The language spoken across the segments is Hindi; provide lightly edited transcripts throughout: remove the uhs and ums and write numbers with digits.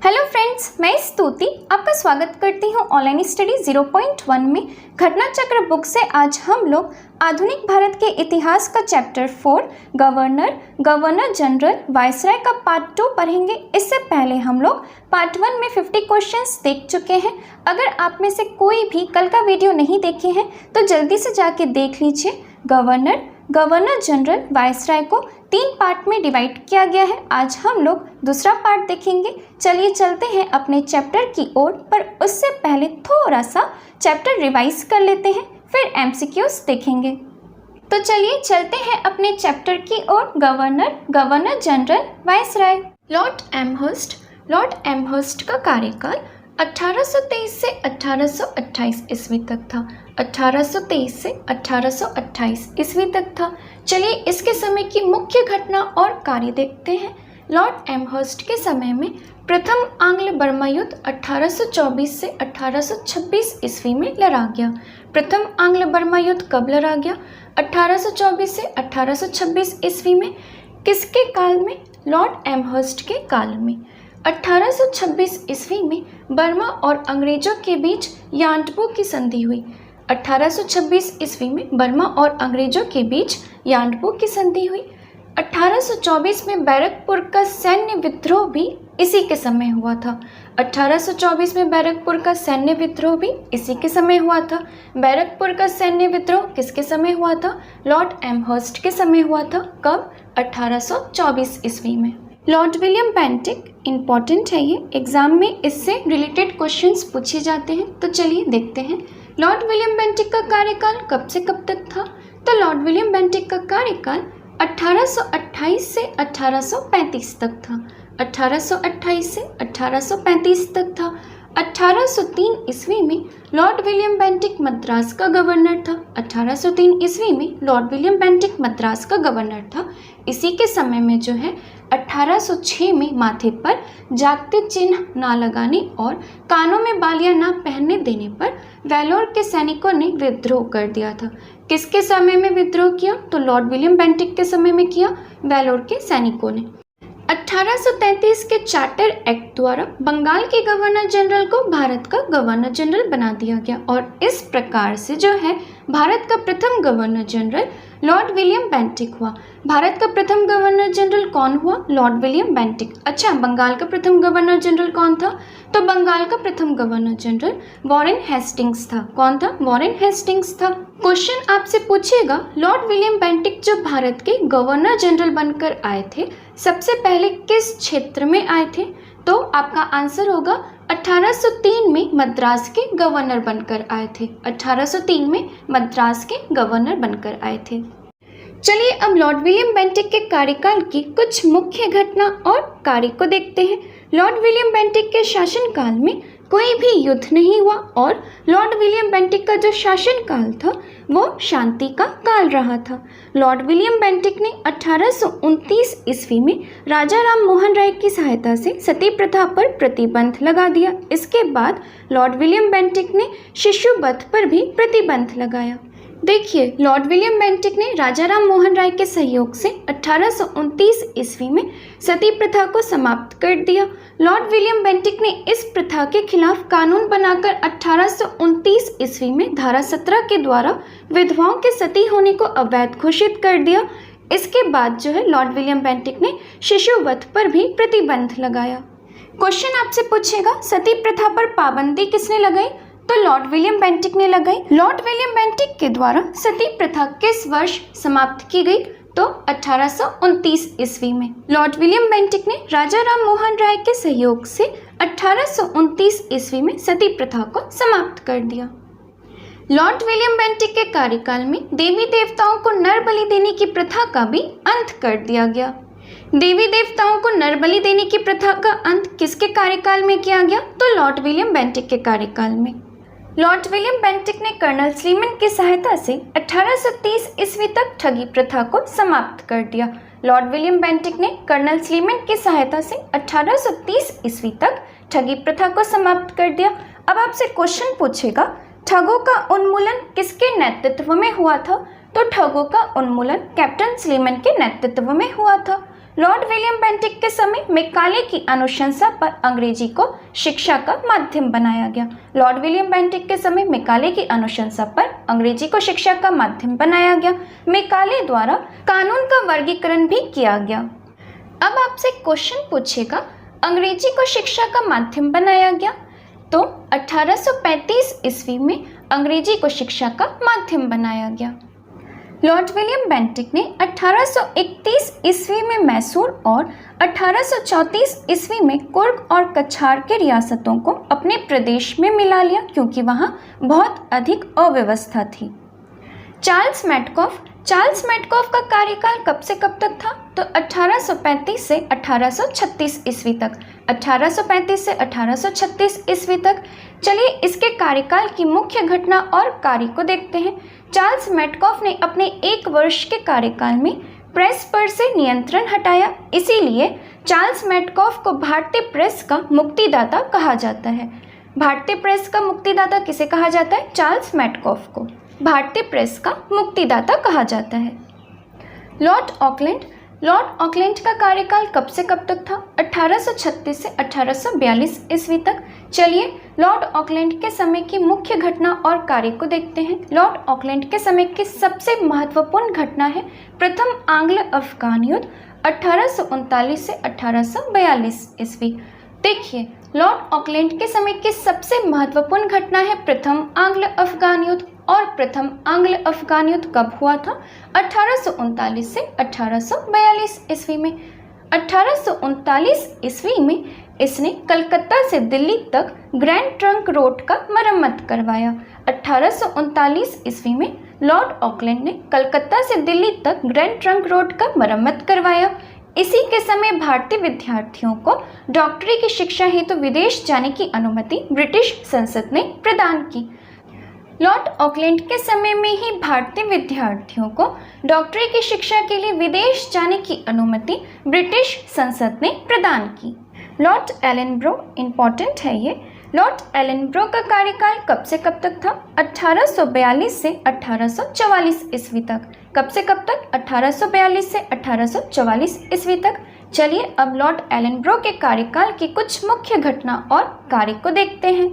हेलो फ्रेंड्स, मैं स्तुति आपका स्वागत करती हूँ ऑनलाइन स्टडी 0.1 में घटना चक्र बुक से। आज हम लोग आधुनिक भारत के इतिहास का चैप्टर 4 गवर्नर जनरल वायसराय का पार्ट 2 पढ़ेंगे। इससे पहले हम लोग पार्ट 1 में 50 क्वेश्चंस देख चुके हैं। अगर आप में से कोई भी कल का वीडियो नहीं देखे हैं तो जल्दी से जाके देख लीजिए। गवर्नर जनरल वायसराय को 3 पार्ट में डिवाइड किया गया है। आज हम लोग दूसरा पार्ट देखेंगे। चलिए चलते हैं अपने चैप्टर की ओर, पर उससे पहले थोड़ा सा चैप्टर रिवाइज कर लेते हैं, फिर एमसीक्यूज देखेंगे। तो चलिए चलते हैं अपने चैप्टर की ओर। Governor general viceroy. Lord Amherst का कार्यकाल 1823 से 1828 ईस्वी तक था। 1823 से 1828 ईस्वी तक था। चलिए इसके समय की मुख्य घटना और कार्य देखते हैं। लॉर्ड एमहर्स्ट के समय में प्रथम आंग्ल बर्मा युद्ध 1824 से 1826 ईस्वी में लड़ा गया। प्रथम आंग्ल बर्मा युद्ध कब लड़ा गया? 1824 से 1826 ईस्वी में। किसके काल में? लॉर्ड एमहर्स्ट के काल में। 1826 ईस्वी में बर्मा और अंग्रेजों के बीच यांडबू की संधि हुई। 1826 ईस्वी में बर्मा और अंग्रेजों के बीच यांडबू की संधि हुई। 1824 में बैरकपुर का सैन्य विद्रोह भी इसी के समय हुआ था। 1824 में बैरकपुर का सैन्य विद्रोह भी इसी के समय हुआ था। बैरकपुर का सैन्य विद्रोह किसके समय हुआ था? लॉर्ड एमहर्स्ट के समय हुआ था। कब? 1824 ईस्वी में। लॉर्ड विलियम बेंटिक इम्पॉर्टेंट है, ये एग्जाम में इससे रिलेटेड क्वेश्चंस पूछे जाते हैं। तो चलिए देखते हैं लॉर्ड विलियम बेंटिक का कार्यकाल कब से कब तक था। तो लॉर्ड विलियम बेंटिक का कार्यकाल 1828 से 1835 तक था। 1828 से 1835 तक था। 1803 ईस्वी में लॉर्ड विलियम बेंटिक मद्रास का गवर्नर था। 1803 ईस्वी में लॉर्ड विलियम बेंटिक मद्रास का गवर्नर था। इसी के समय में जो है 1806 में माथे पर जागते चिन्ह ना लगाने और कानों में बालियां ना पहनने देने पर वेलोर के सैनिकों ने विद्रोह कर दिया था। किसके समय में विद्रोह किया? तो लॉर्ड विलियम बेंटिक के समय में किया, वेलोर के सैनिकों ने। 1833 के चार्टर एक्ट द्वारा बंगाल के गवर्नर जनरल को भारत का गवर्नर जनरल बना दिया गया और इस प्रकार से जो है भारत का प्रथम governor general Lord William Bentinck हुआ। भारत का प्रथम गवर्नर जनरल कौन हुआ? Lord William Bentinck. अच्छा, बंगाल का प्रथम गवर्नर जनरल कौन था? तो बंगाल का प्रथम गवर्नर जनरल वॉरेन हेस्टिंग्स था। कौन था? वॉरेन हेस्टिंग्स था। क्वेश्चन आपसे पूछेगा, लॉर्ड विलियम बेंटिक जो भारत के गवर्नर जनरल बनकर आए थे, सबसे पहले किस क्षेत्र में आए थे? तो आपका आंसर होगा 1803 में मद्रास के गवर्नर बनकर आए थे। 1803 में मद्रास के गवर्नर बनकर आए थे। चलिए अब लॉर्ड विलियम बेंटिक के कार्यकाल की कुछ मुख्य घटना और कार्य को देखते हैं। लॉर्ड विलियम बेंटिक के शासनकाल में कोई भी युद्ध नहीं हुआ और लॉर्ड विलियम बेंटिक का जो शासनकाल था वो शांति का काल रहा था। लॉर्ड विलियम बेंटिक ने 1829 ईस्वी में राजा राम मोहन राय की सहायता से सती प्रथा पर प्रतिबंध लगा दिया। इसके बाद लॉर्ड विलियम बेंटिक ने शिशुवध पर भी प्रतिबंध लगाया। देखिए, लॉर्ड विलियम बेंटिक ने राजा राम मोहन राय के सहयोग से 1829 ईस्वी में सती प्रथा को समाप्त कर दिया। लॉर्ड विलियम बेंटिक ने इस प्रथा के खिलाफ कानून बनाकर 1829 ईस्वी में धारा 17 के द्वारा विधवाओं के सती होने को अवैध घोषित कर दिया। इसके बाद जो है लॉर्ड विलियम बेंटिक ने शिशुवध पर भी प्रतिबंध लगाया। क्वेश्चन आपसे पूछेगा, सती प्रथा पर पाबंदी किसने लगाई? तो लॉर्ड विलियम बेंटिक ने लगाई। लॉर्ड विलियम बेंटिक के द्वारा सती प्रथा किस वर्ष समाप्त की गई? तो 1829 ईस्वी में। लॉर्ड विलियम बेंटिक ने राजा राम मोहन राय के सहयोग से 1829 ईस्वी में सती प्रथा को समाप्त कर दिया। लॉर्ड विलियम बेंटिक के कार्यकाल में देवी देवताओं को नर बलि देने की प्रथा का भी अंत कर दिया गया। देवी देवताओं को नर बलि देने की प्रथा का अंत किसके कार्यकाल में किया गया? तो लॉर्ड विलियम बेंटिक के कार्यकाल में। लॉर्ड विलियम बेंटिक ने कर्नल स्लीमन की सहायता से 1830 ईस्वी तक ठगी प्रथा को समाप्त कर दिया। लॉर्ड विलियम बेंटिक ने कर्नल स्लीमन की सहायता से 1830 ईस्वी तक ठगी प्रथा को समाप्त कर दिया। अब आपसे क्वेश्चन पूछेगा, ठगों का उन्मूलन किसके नेतृत्व में हुआ था? तो ठगों का उन्मूलन कैप्टन स्लीमन के नेतृत्व में हुआ था। लॉर्ड विलियम बेंटिक के समय मैकाले की अनुशंसा पर अंग्रेजी को शिक्षा का माध्यम बनाया गया। लॉर्ड विलियम बेंटिक के समय मैकाले की अनुशंसा पर अंग्रेजी को शिक्षा का माध्यम बनाया गया। मैकाले द्वारा कानून का वर्गीकरण भी किया गया। अब आपसे क्वेश्चन पूछेगा, अंग्रेजी को शिक्षा का माध्यम बनाया गया, तो 1835 ईस्वी में अंग्रेजी को शिक्षा का माध्यम बनाया गया। लॉर्ड विलियम बेंटिक ने 1831 ईस्वी में मैसूर और 1834 ईस्वी में कुर्ग और कछार के रियासतों को अपने प्रदेश में मिला लिया, क्योंकि वहाँ बहुत अधिक अव्यवस्था थी। चार्ल्स मेडकॉफ का कार्यकाल कब से कब तक था? तो 1835 से 1836 ईस्वी तक। 1835 से 1836 ईस्वी तक। चलिए इसके कार्यकाल की मुख्य घटना और कार्य को देखते हैं। चार्ल्स मेडकॉफ ने अपने 1 वर्ष के कार्यकाल में प्रेस पर से नियंत्रण हटाया, इसीलिए चार्ल्स मेडकॉफ को भारतीय प्रेस का मुक्तिदाता कहा जाता है। भारतीय प्रेस का मुक्तिदाता किसे कहा जाता है? चार्ल्स मेडकॉफ को भारतीय प्रेस का मुक्तिदाता कहा जाता है। लॉर्ड ऑकलैंड का कार्यकाल कब से कब तक था? 1836 से 1842 ईस्वी तक। चलिए लॉर्ड ऑकलैंड के समय की मुख्य घटना और कार्य को देखते हैं। लॉर्ड ऑकलैंड के समय की सबसे महत्वपूर्ण घटना है प्रथम आंग्ल अफगान युद्ध 1839 से 1842 ईस्वी। देखिए लॉर्ड ऑकलैंड के समय की सबसे महत्वपूर्ण घटना है प्रथम आंग्ल अफगान युद्ध, और प्रथम आंग्ल अफगान युद्ध कब हुआ था? 1839 से 1842 ईस्वी में। 1839 ईस्वी में इसने कलकत्ता से दिल्ली तक ग्रैंड ट्रंक रोड का मरम्मत करवाया। 1839 ईस्वी में लॉर्ड ऑकलैंड ने कलकत्ता से दिल्ली तक ग्रैंड ट्रंक रोड का मरम्मत करवाया। इसी के समय भारतीय विद्यार्थियों को डॉक्टरी की शिक्षा हेतु विदेश जाने की अनुमति ब्रिटिश संसद ने प्रदान की। लॉर्ड ऑकलैंड के समय में ही भारतीय विद्यार्थियों को डॉक्टरी की शिक्षा के लिए विदेश जाने की अनुमति ब्रिटिश संसद ने प्रदान की। लॉर्ड एलनब्रो, इम्पॉर्टेंट है ये। लॉर्ड एलनब्रो का कार्यकाल कब से कब तक था? 1842 से 1844 ईस्वी तक। कब से कब तक? 1842 से 1844 ईस्वी तक। चलिए अब लॉर्ड एलनब्रो के कार्यकाल की कुछ मुख्य घटना और कार्य को देखते हैं।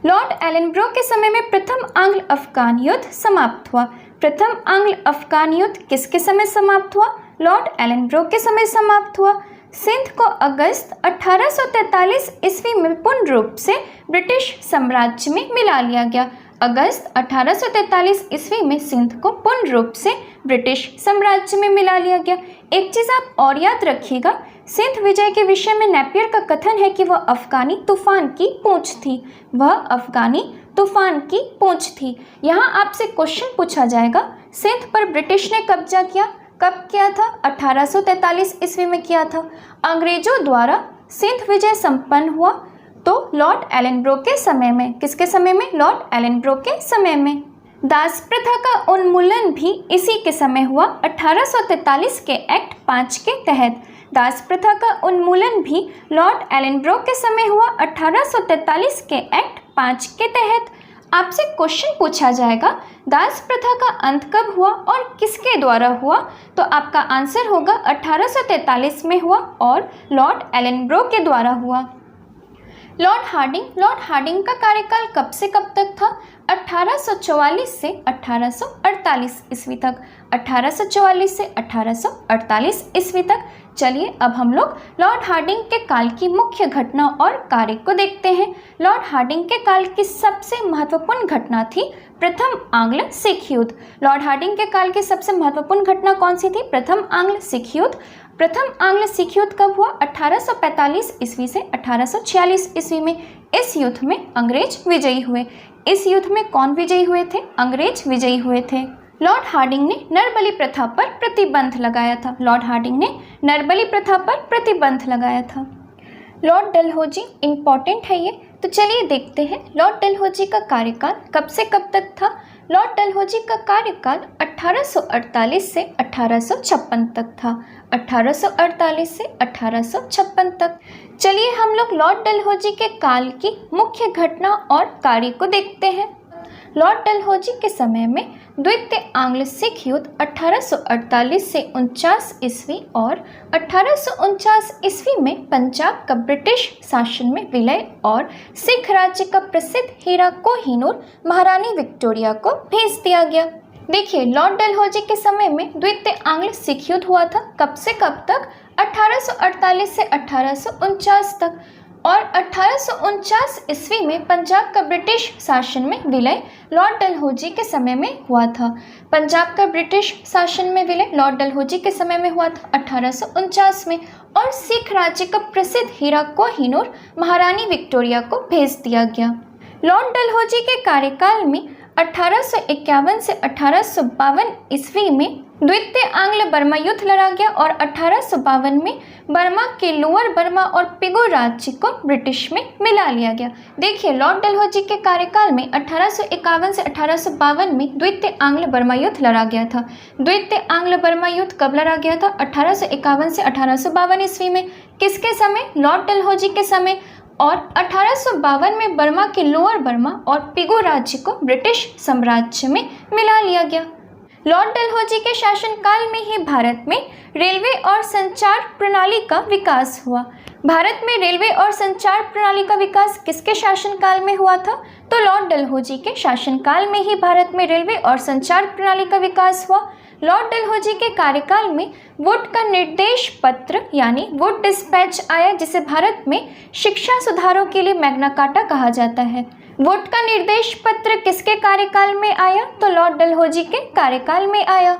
लॉर्ड एलनब्रो के समय में प्रथम आंग्ल अफगान युद्ध समाप्त हुआ। प्रथम आंग्ल अफगान युद्ध किसके समय समाप्त हुआ? लॉर्ड एलनब्रो के समय समाप्त हुआ। सिंध को अगस्त 1843 ईस्वी में पूर्ण रूप से ब्रिटिश साम्राज्य में मिला लिया गया। अगस्त 1843 ईस्वी में सिंध को पूर्ण रूप से ब्रिटिश साम्राज्य में मिला लिया गया। एक चीज़ आप और याद रखिएगा, सिंध विजय के विषय में नेपियर का कथन है कि वह अफगानी तूफान की पूंछ थी। वह अफगानी तूफान की पूंछ थी। यहाँ आपसे क्वेश्चन पूछा जाएगा, सिंध पर ब्रिटिश ने कब्जा किया, कब किया था? 1843 ईस्वी में किया था। अंग्रेजों द्वारा सिंध विजय संपन्न हुआ तो लॉर्ड एलनब्रो के समय में। किसके समय में? लॉर्ड एलनब्रो के समय में। दास प्रथा का उन्मूलन भी इसी के समय हुआ, 1843 के एक्ट 5 के तहत। दास प्रथा का उन्मूलन भी लॉर्ड एलनब्रो के समय हुआ, 1843 के एक्ट 5 के तहत। आपसे क्वेश्चन पूछा जाएगा, दास प्रथा का अंत कब हुआ और किसके द्वारा हुआ? तो आपका आंसर होगा 1843 में हुआ और लॉर्ड एलनब्रो के द्वारा हुआ। लॉर्ड हार्डिंग का कार्यकाल कब से कब तक था? 1844 से 1848 ईस्वी तक। 1844 से 1848 ईस्वी तक। चलिए अब हम लोग लॉर्ड हार्डिंग के काल की मुख्य घटना और कार्य को देखते हैं। लॉर्ड हार्डिंग के काल की सबसे महत्वपूर्ण घटना थी प्रथम आंग्ल सिख युद्ध। लॉर्ड हार्डिंग के काल की सबसे महत्वपूर्ण घटना कौन सी थी? प्रथम आंग्ल सिख युद्ध। प्रथम आंग्ल सिख युद्ध कब हुआ? 1845 ईस्वी से 1846 ईस्वी में। इस युद्ध में अंग्रेज विजयी हुए। इस युद्ध में कौन विजयी हुए थे? अंग्रेज विजयी हुए थे। लॉर्ड हार्डिंग ने नरबली प्रथा पर प्रतिबंध लगाया था। लॉर्ड हार्डिंग ने नरबली प्रथा पर प्रतिबंध लगाया था। लॉर्ड डलहौजी, इम्पॉर्टेंट है ये, तो चलिए देखते हैं लॉर्ड डलहौजी का कार्यकाल कब से कब तक था। लॉर्ड डलहौजी का कार्यकाल 1848 से 1856 तक था। 1848 से 1856 तक। चलिए हम लोग लॉर्ड डलहौजी के काल की मुख्य घटना और कार्य को देखते हैं। लॉर्ड डलहौजी के समय में द्वितीय आंग्ल सिख युद्ध 1848 से 49 ईस्वी और 1849 ईस्वी में पंजाब का ब्रिटिश शासन में विलय और सिख राज्य का प्रसिद्ध हीरा कोहिनूर महारानी विक्टोरिया को भेज दिया गया। देखिए, लॉर्ड डलहौजी के समय में द्वितीय आंग्ल सिख युद्ध हुआ था। कब से कब तक? 1848 से 1849 तक। और 1849 ईस्वी में पंजाब का ब्रिटिश शासन में विलय लॉर्ड डलहौजी के समय में हुआ था। पंजाब का ब्रिटिश शासन में विलय लॉर्ड डलहौजी के समय में हुआ था 1849 में। और सिख राज्य का प्रसिद्ध हीरा कोहिनूर महारानी विक्टोरिया को भेज दिया गया। लॉर्ड डलहौजी के कार्यकाल में 1851 से 1852 ईस्वी में द्वितीय आंग्ल बर्मा युद्ध लड़ा गया और 1852 में बर्मा के लोअर बर्मा और पिगो राज्य को ब्रिटिश में मिला लिया गया। देखिए, लॉर्ड डलहौजी के कार्यकाल में 1851 से 1852 में द्वितीय आंग्ल बर्मा युद्ध लड़ा गया था। द्वितीय आंग्ल बर्मा युद्ध कब लड़ा गया था? 1851 से 1852 ईस्वी में। किसके समय? लॉर्ड डलहौजी के समय। और 1852 में बर्मा के लोअर बर्मा और पिगो राज्य को ब्रिटिश साम्राज्य में मिला लिया गया। लॉर्ड डलहौजी के शासनकाल में ही भारत में रेलवे और संचार प्रणाली का विकास हुआ। भारत में रेलवे और संचार प्रणाली का विकास किसके शासनकाल में हुआ था? तो लॉर्ड डलहौजी के शासनकाल में ही भारत में रेलवे और संचार प्रणाली का विकास हुआ। लॉर्ड डलहौजी के कार्यकाल में वुड का निर्देश पत्र यानी वुड डिस्पैच आया, जिसे भारत में शिक्षा सुधारों के लिए मैग्ना कार्टा कहा जाता है। वुड का निर्देश पत्र किसके कार्यकाल में आया? तो लॉर्ड डलहौजी के कार्यकाल में आया।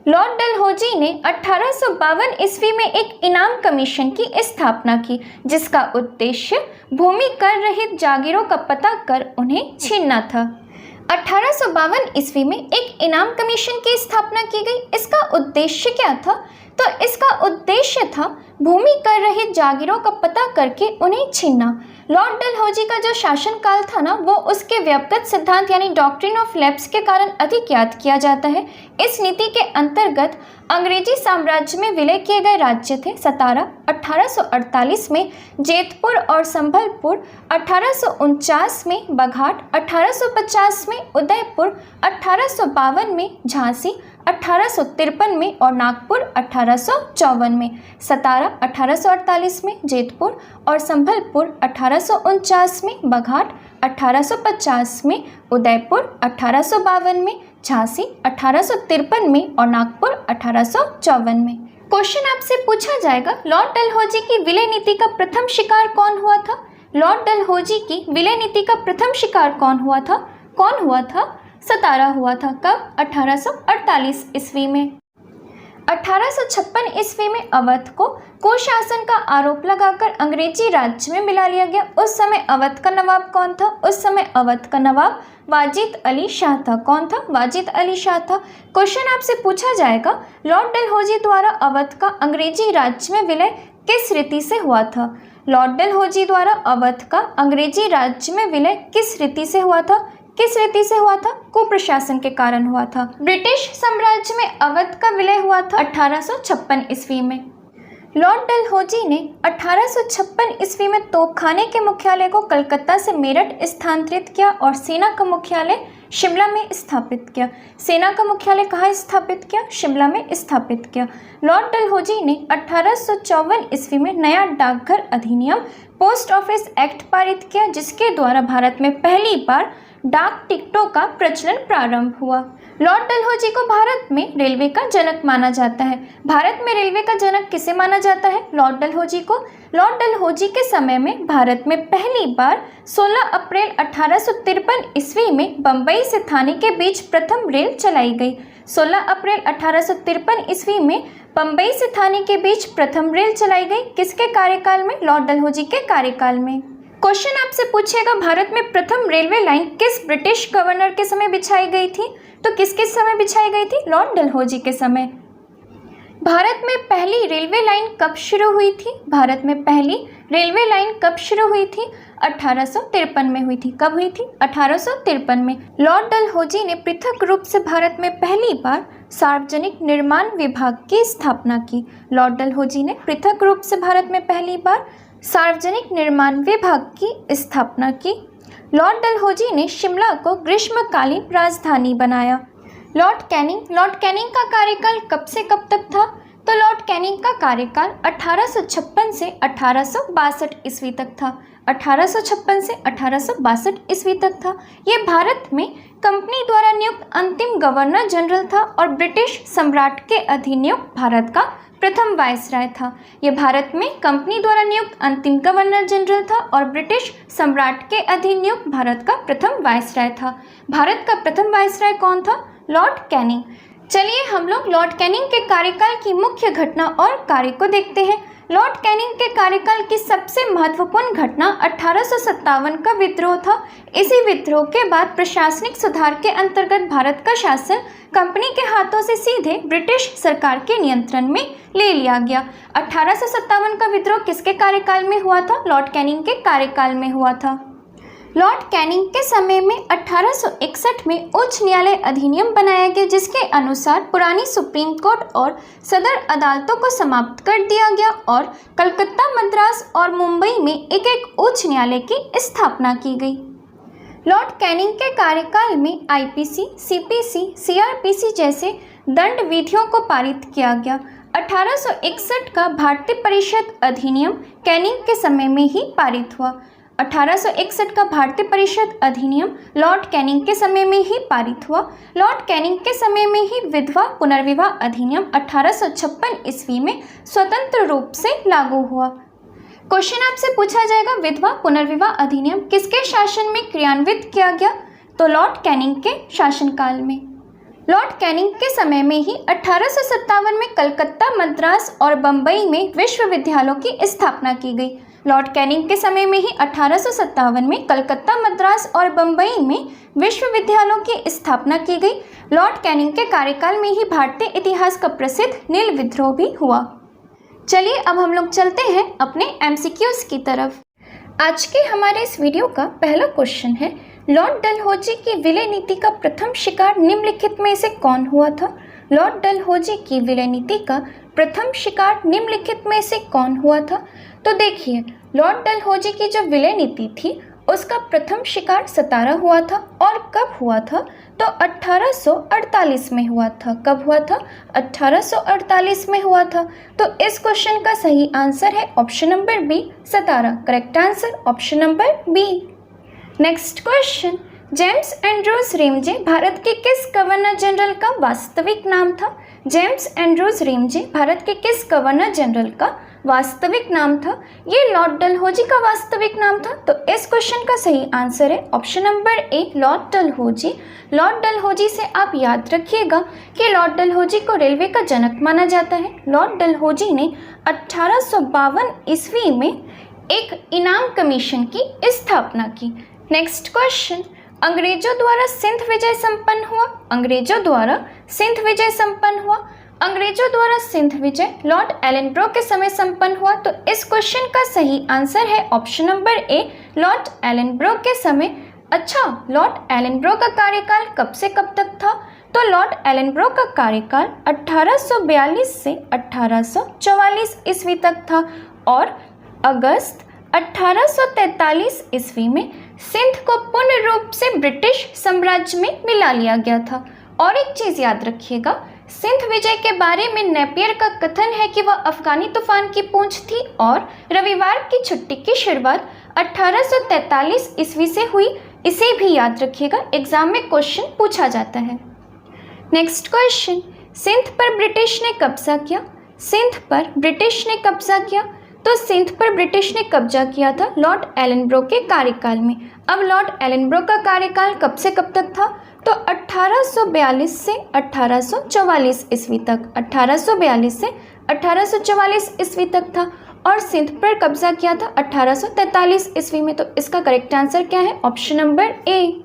लॉर्ड डलहौजी ने 1852 ईस्वी में एक इनाम कमीशन की स्थापना की, जिसका उद्देश्य भूमि कर रहित जागीरों का पता कर उन्हें छीनना था। 1852 ईस्वी में एक इनाम कमीशन की स्थापना की गई। इसका उद्देश्य क्या था? तो इसका उद्देश्य था भूमि कर रहित जागीरों का पता करके उन्हें छीनना। लॉर्ड डलहौजी का जो शासनकाल था ना, वो उसके व्यक्तिगत सिद्धांत यानी डॉक्ट्रिन ऑफ लैप्स के कारण अधिक याद किया जाता है। इस नीति के अंतर्गत अंग्रेजी साम्राज्य में विलय किए गए राज्य थे सतारा 1848 में, जेतपुर और संभलपुर 1849 में, बघाट 1850 में, उदयपुर 1852 में, झांसी 1853 में और नागपुर 1854 में। सतारा 1848 में, जेतपुर और संभलपुर 1849 में, बघाट 1850 में, उदयपुर 1852 में, झांसी 1853 में और नागपुर 1854 में। क्वेश्चन आपसे पूछा जाएगा, लॉर्ड डलहौजी की विलय नीति का प्रथम शिकार कौन हुआ था? लॉर्ड डलहौजी की विलय नीति का प्रथम शिकार कौन हुआ था? कौन हुआ था? सतारा हुआ था। कब? 1848 ईस्वी में। 1856 ईस्वी में अवध को कुशासन का आरोप लगाकर अंग्रेजी राज्य में मिला लिया गया। उस समय अवध का नवाब कौन था? उस समय अवध का नवाब वाजिद अली शाह था। कौन था? वाजिद अली शाह था। क्वेश्चन आपसे पूछा जाएगा, लॉर्ड डलहौजी द्वारा अवध का अंग्रेजी राज्य में विलय किस रीति से हुआ था? लॉर्ड डलहौजी द्वारा अवध का अंग्रेजी राज्य में विलय किस रीति से हुआ था? किस रीति से हुआ था? कुप्रशासन के कारण हुआ था। ब्रिटिश साम्राज्य में अवध का विलय हुआ था 1856 ईस्वी में। लॉर्ड डलहौजी ने 1856 ईस्वी में तोपखाने के मुख्यालय को कलकत्ता से मेरठ स्थानांतरित किया और सेना का मुख्यालय शिमला में स्थापित किया। सेना का मुख्यालय कहाँ स्थापित किया? शिमला में स्थापित किया। लॉर्ड डलहौजी ने 1854 ईस्वी में नया डाकघर अधिनियम पोस्ट ऑफिस एक्ट पारित किया, जिसके द्वारा भारत में पहली बार डाक टिकटों का प्रचलन प्रारंभ हुआ। लॉर्ड डलहौजी को भारत में रेलवे का जनक माना जाता है। भारत में रेलवे का जनक किसे माना जाता है? लॉर्ड डलहौजी को। लॉर्ड डलहौजी के समय में भारत में पहली बार 16 अप्रैल 1853 ईस्वी में बम्बई से थाने के बीच प्रथम रेल चलाई गई। 16 अप्रैल 1853 ईस्वी में बम्बई से थाने के बीच प्रथम रेल चलाई गई। किसके कार्यकाल में? लॉर्ड डलहौजी के कार्यकाल में। क्वेश्चन आपसे पूछेगा, भारत में प्रथम रेलवे लाइन किस ब्रिटिश गवर्नर के समय बिछाई गई थी? तो किसके समय बिछाई गई थी? लॉर्ड डलहौजी के समय। भारत में पहली रेलवे लाइन कब शुरू हुई थी? भारत में पहली रेलवे लाइन कब शुरू हुई थी? 1853 में हुई थी। कब हुई थी? 1853 में। लॉर्ड डलहौजी ने पृथक रूप से भारत में पहली बार सार्वजनिक निर्माण विभाग की स्थापना की। लॉर्ड डलहौजी ने पृथक रूप से भारत में पहली बार सार्वजनिक निर्माण विभाग की स्थापना की। लॉर्ड डलहौजी ने शिमला को ग्रीष्मकालीन राजधानी बनाया। लॉर्ड कैनिंग का कार्यकाल कब से कब तक था? तो लॉर्ड कैनिंग का कार्यकाल 1856 से 1862 ईस्वी तक था। 1856 से 1862 ईस्वी तक था। ये भारत में कंपनी द्वारा नियुक्त अंतिम गवर्नर जनरल था और ब्रिटिश सम्राट के अधीन नियुक्त भारत का प्रथम वायसराय था। यह भारत में कंपनी द्वारा नियुक्त अंतिम गवर्नर जनरल था और ब्रिटिश सम्राट के अधीन नियुक्त भारत का प्रथम वायसराय था। भारत का प्रथम वायसराय कौन था? Lord Canning. चलिए हम लोग लॉर्ड कैनिंग के कार्यकाल की मुख्य घटना और कार्य को देखते हैं। लॉर्ड कैनिंग के कार्यकाल की सबसे महत्वपूर्ण घटना 1857 का विद्रोह था। इसी विद्रोह के बाद प्रशासनिक सुधार के अंतर्गत भारत का शासन कंपनी के हाथों से सीधे ब्रिटिश सरकार के नियंत्रण में ले लिया गया। 1857 का विद्रोह किसके कार्यकाल में हुआ था? लॉर्ड कैनिंग के कार्यकाल में हुआ था। लॉर्ड कैनिंग के समय में 1861 में उच्च न्यायालय अधिनियम बनाया गया, जिसके अनुसार पुरानी सुप्रीम कोर्ट और सदर अदालतों को समाप्त कर दिया गया और कलकत्ता, मद्रास और मुंबई में एक एक उच्च न्यायालय की स्थापना की गई। लॉर्ड कैनिंग के कार्यकाल में आईपीसी, सीपीसी, सीआरपीसी जैसे दंड विधियों को पारित किया गया। 1861 का भारतीय परिषद अधिनियम कैनिंग के समय में ही पारित हुआ। 1861 का भारतीय परिषद अधिनियम लॉर्ड कैनिंग के समय में ही पारित हुआ। लॉर्ड कैनिंग के समय में ही विधवा पुनर्विवाह अधिनियम 1856 ईस्वी में स्वतंत्र रूप से लागू हुआ। क्वेश्चन आपसे पूछा जाएगा, विधवा पुनर्विवाह अधिनियम किसके शासन में क्रियान्वित किया गया? तो लॉर्ड कैनिंग के शासनकाल में। लॉर्ड कैनिंग के समय में ही 1857 में कलकत्ता, मद्रास और बम्बई में विश्वविद्यालयों की स्थापना की गई। लॉर्ड कैनिंग के समय में ही 1857 में कलकत्ता, मद्रास और बम्बई में विश्वविद्यालयों की स्थापना की गई। लॉर्ड कैनिंग के कार्यकाल में ही भारतीय इतिहास का प्रसिद्ध नील विद्रोह भी हुआ। चलिए अब हम लोग चलते हैं अपने एमसीक्यूज की तरफ। आज के हमारे इस वीडियो का पहला क्वेश्चन है, लॉर्ड डलहौजी की विलय नीति का प्रथम शिकार निम्नलिखित में से कौन हुआ था? लॉर्ड डलहौजी की विलय नीति का प्रथम शिकार निम्नलिखित में से कौन हुआ था? तो देखिए, लॉर्ड डलहौजी की जो विलय नीति थी उसका प्रथम शिकार सतारा हुआ था। और कब हुआ था? तो 1848 में हुआ था। कब हुआ था? 1848 में हुआ था। तो इस क्वेश्चन का सही आंसर है option number B, Satara. Correct answer option number B. Next question, James Andrews Ramsay Bharat के किस गवर्नर जनरल का वास्तविक नाम था? जेम्स एंड्रूज रेमजे भारत के किस गवर्नर जनरल का वास्तविक नाम था? ये लॉर्ड डलहौजी का वास्तविक नाम था। तो इस क्वेश्चन का सही आंसर है option number A, Lord Dalhousie. Lord Dalhousie से आप याद रखिएगा कि लॉर्ड डलहौजी को रेलवे का जनक माना जाता है। लॉर्ड डलहौजी ने 1852 ईस्वी में एक इनाम कमीशन की स्थापना की। नेक्स्ट क्वेश्चन, अंग्रेजों द्वारा सिंध विजय संपन्न हुआ। अंग्रेजों द्वारा सिंध विजय संपन्न हुआ। अंग्रेजों द्वारा सिंध विजय लॉर्ड एलनब्रो के समय संपन्न हुआ। तो इस क्वेश्चन का सही आंसर है ऑप्शन नंबर ए, लॉर्ड एलनब्रो के समय। अच्छा, लॉर्ड एलनब्रो का कार्यकाल कब से कब तक था? तो लॉर्ड एलनब्रो का कार्यकाल 1842 से 1844 ईस्वी तक था और अगस्त 1843 ईस्वी में सिंध को पूर्ण रूप से ब्रिटिश साम्राज्य में मिला लिया गया था। और एक चीज़ याद रखिएगा, सिंध विजय के बारे में नेपियर का कथन है कि वह अफगानी तूफान की पूंछ थी और रविवार की छुट्टी की शुरुआत 1843 ईस्वी से हुई। इसे भी याद रखिएगा, एग्जाम में क्वेश्चन पूछा जाता है। नेक्स्ट क्वेश्चन, सिंध पर ब्रिटिश ने कब्जा किया। सिंध पर ब्रिटिश ने कब्जा किया। तो सिंध पर ब्रिटिश ने कब्जा किया था लॉर्ड एलनब्रो के कार्यकाल में। अब लॉर्ड एलनब्रो का कार्यकाल कब से कब तक था? तो 1842 से 1844 ईस्वी तक। 1842 से 1844 ईस्वी तक था और सिंध पर कब्जा किया था 1843 ईस्वी में। तो इसका करेक्ट आंसर क्या है? Option number A.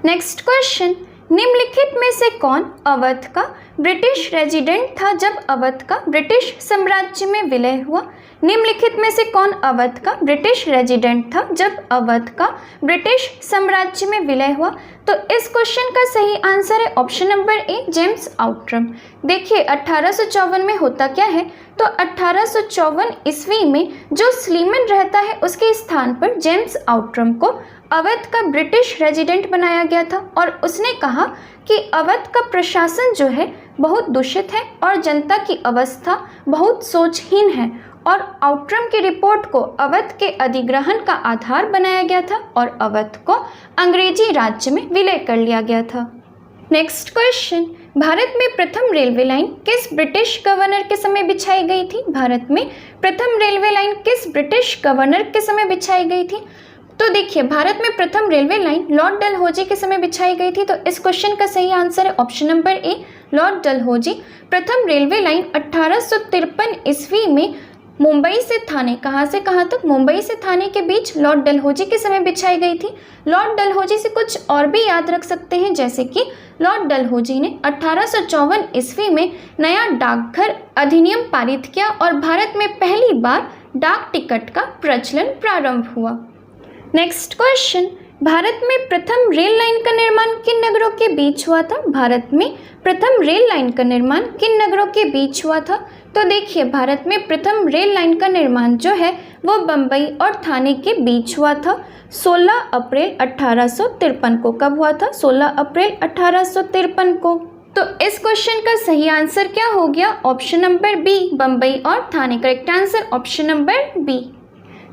Next question, निम्नलिखित में से कौन अवध का ब्रिटिश रेजिडेंट था जब अवध का ब्रिटिश साम्राज्य में विलय हुआ? निम्नलिखित में से कौन अवध का ब्रिटिश रेजिडेंट था जब अवध का ब्रिटिश साम्राज्य में विलय हुआ? तो इस क्वेश्चन का सही आंसर है option number A, James Outram. देखिए 1854 में होता क्या है, तो 1854 ईस्वी में जो स्लीमन रहता है उसके स्थान पर जेम्स आउट्रम को अवध का ब्रिटिश रेजिडेंट बनाया गया था और उसने कहा कि अवध का प्रशासन जो है बहुत दूषित है और जनता की अवस्था बहुत सोचहीन है, और आउट्रम की रिपोर्ट को अवध के अधिग्रहण का आधार बनाया गया था और अवध को अंग्रेजी राज्य में विलय कर लिया गया था। नेक्स्ट क्वेश्चन, भारत में प्रथम रेलवे लाइन किस ब्रिटिश गवर्नर के समय बिछाई गई थी? भारत में प्रथम रेलवे लाइन किस ब्रिटिश गवर्नर के समय बिछाई गई थी? तो देखिए भारत में प्रथम रेलवे लाइन लॉर्ड डलहौजी के समय बिछाई गई थी। तो इस क्वेश्चन का सही आंसर है option number A, Lord Dalhousie. प्रथम रेलवे लाइन 1853 ईस्वी में मुंबई से थाने, कहाँ से कहाँ तक? मुंबई से थाने के बीच लॉर्ड डलहौजी के समय बिछाई गई थी। लॉर्ड डलहौजी से कुछ और भी याद रख सकते हैं, जैसे कि लॉर्ड डलहौजी ने 1854 ईस्वी में नया डाकघर अधिनियम पारित किया और भारत में पहली बार डाक टिकट का प्रचलन प्रारंभ हुआ। नेक्स्ट क्वेश्चन, भारत में प्रथम रेल लाइन का निर्माण किन नगरों के बीच हुआ था? भारत में प्रथम रेल लाइन का निर्माण किन नगरों के बीच हुआ था? तो देखिए भारत में प्रथम रेल लाइन का निर्माण जो है वो बम्बई और थाने के बीच हुआ था 16 अप्रैल 1853 को। कब हुआ था? 16 अप्रैल 1853 को। तो इस क्वेश्चन का सही आंसर क्या हो गया? ऑप्शन नंबर बी, बम्बई और Thane. Correct answer option number B.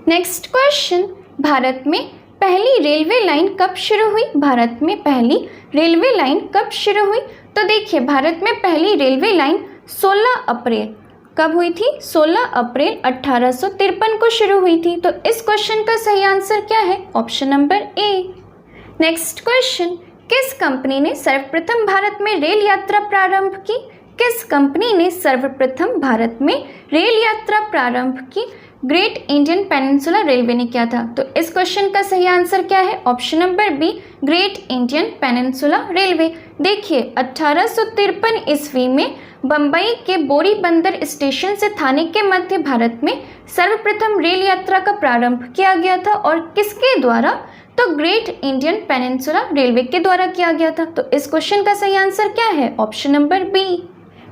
Next question, Bharat में पहली रेलवे लाइन कब शुरू हुई? भारत में पहली रेलवे लाइन कब शुरू हुई? तो देखिए भारत में पहली रेलवे लाइन 16 अप्रैल कब हुई थी? 16 अप्रैल 1853 को शुरू हुई थी। तो इस क्वेश्चन का सही आंसर क्या है? Option number A. Next question, किस कंपनी ने सर्वप्रथम भारत में रेल यात्रा प्रारंभ की? किस कंपनी ने सर्वप्रथम भारत में रेल यात्रा प्रारंभ की? ग्रेट इंडियन पेनिनसुला रेलवे ने किया था। तो इस क्वेश्चन का सही आंसर क्या है? Option number B, great Indian peninsula railway. देखिए 1853 ईस्वी में बम्बई के बोरी बंदर स्टेशन से थाने के मध्य भारत में सर्वप्रथम रेल यात्रा का प्रारंभ किया गया था, और किसके द्वारा? तो ग्रेट इंडियन पेनिनसुला रेलवे के द्वारा किया गया था। तो इस क्वेश्चन का सही आंसर क्या है? Option number B.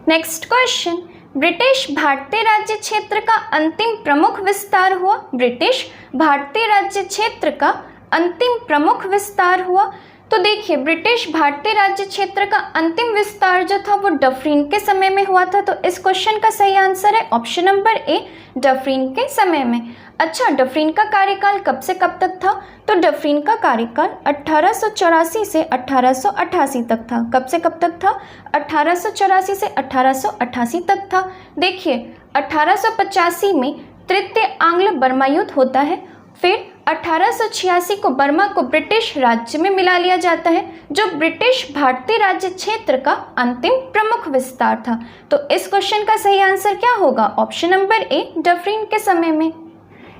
Next question, British भारतीय राज्य क्षेत्र का अंतिम प्रमुख विस्तार हुआ? ब्रिटिश भारतीय राज्य क्षेत्र का अंतिम प्रमुख विस्तार हुआ। तो देखिए ब्रिटिश भारतीय राज्य क्षेत्र का अंतिम विस्तार जो था वो डफरिन के समय में हुआ था। तो इस क्वेश्चन का सही आंसर है ऑप्शन नंबर ए, डफरिन के समय में। अच्छा, डफरिन का कार्यकाल कब से कब तक था? तो डफरिन का कार्यकाल 1884 से 1888 तक था। कब से कब तक था? 1884 से 1888 तक था। देखिए 1885 में तृतीय आंग्ल बर्मा युद्ध होता है, फिर 1886 को बर्मा को ब्रिटिश राज्य में मिला लिया जाता है, जो ब्रिटिश भारतीय राज्य क्षेत्र का अंतिम प्रमुख विस्तार था। तो इस क्वेश्चन का सही आंसर क्या होगा? ऑप्शन नंबर ए, डफरिन के समय में।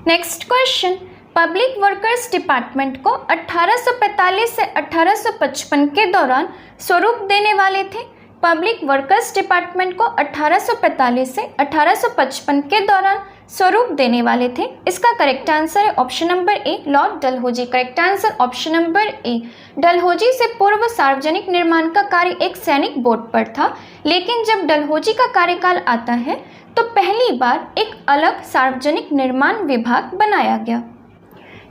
Next question, public workers department को 1845 से 1855 के दौरान स्वरूप देने वाले थे। पब्लिक वर्कर्स डिपार्टमेंट को 1845 से 1855 के दौरान स्वरूप देने वाले थे। इसका करेक्ट आंसर है option number A, Lord Dalhousie. Correct answer option number A. Dalhousie से पूर्व सार्वजनिक निर्माण का कार्य एक सैनिक बोर्ड पर था, लेकिन जब डलहौजी का कार्यकाल आता है तो पहली बार एक अलग सार्वजनिक निर्माण विभाग बनाया गया।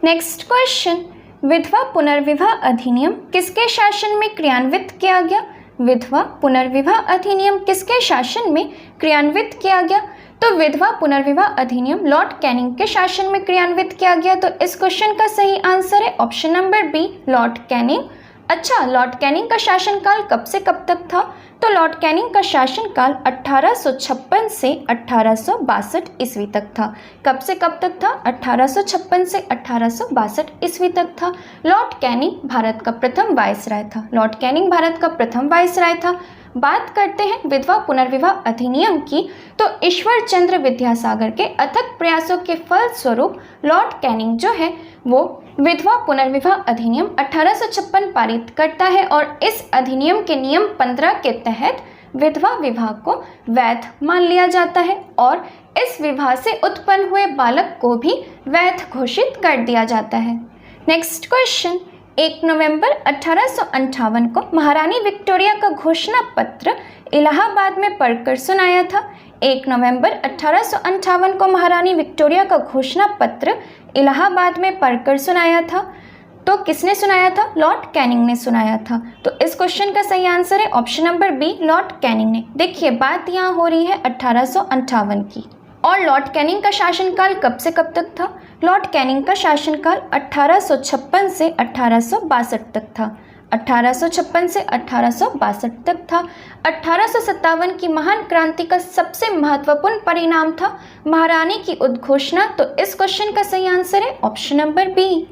नेक्स्ट क्वेश्चन, विधवा पुनर्विवाह अधिनियम किसके शासन में क्रियान्वित किया गया? विधवा पुनर्विवाह अधिनियम किसके शासन में क्रियान्वित किया गया? तो विधवा पुनर्विवाह अधिनियम लॉर्ड कैनिंग के शासन में क्रियान्वित किया गया। तो इस क्वेश्चन का सही आंसर है option number B, Lord Canning. अच्छा, लॉर्ड कैनिंग का शासनकाल कब से कब तक था? तो लॉर्ड कैनिंग का शासनकाल 1856 से 1862 ईस्वी तक था। कब से कब तक था? 1856 से 1862 ईस्वी तक था। लॉर्ड कैनिंग भारत का प्रथम वायसराय था। लॉर्ड कैनिंग भारत का प्रथम वायसराय था। बात करते हैं विधवा पुनर्विवाह अधिनियम की, तो ईश्वर चंद्र विद्यासागर के अथक प्रयासों के फलस्वरूप लॉर्ड कैनिंग जो है वो विधवा पुनर्विवाह अधिनियम 1856 पारित करता है, और इस अधिनियम के नियम 15 के तहत विधवा विवाह को वैध मान लिया जाता है और इस विवाह से उत्पन्न हुए बालक को भी वैध घोषित कर दिया जाता है। नेक्स्ट क्वेश्चन, 1 नवंबर 1858 को महारानी विक्टोरिया का घोषणा पत्र इलाहाबाद में पढ़कर सुनाया था। 1 नवंबर 1858 को महारानी विक्टोरिया का घोषणा पत्र इलाहाबाद में पढ़कर सुनाया था। तो किसने सुनाया था? लॉर्ड कैनिंग ने सुनाया था। तो इस क्वेश्चन का सही आंसर है option number B, Lord Canning ने। देखिए बात यहाँ हो रही है 1858 की। और लॉर्ड कैनिंग का शासनकाल कब से कब तक था? लॉर्ड कैनिंग का शासनकाल 1856 से 1862 तक था। 1856 से 1862 तक था। 1857 की महान क्रांति का सबसे महत्वपूर्ण परिणाम था महारानी की उद्घोषणा। तो इस क्वेश्चन का सही आंसर है option number B.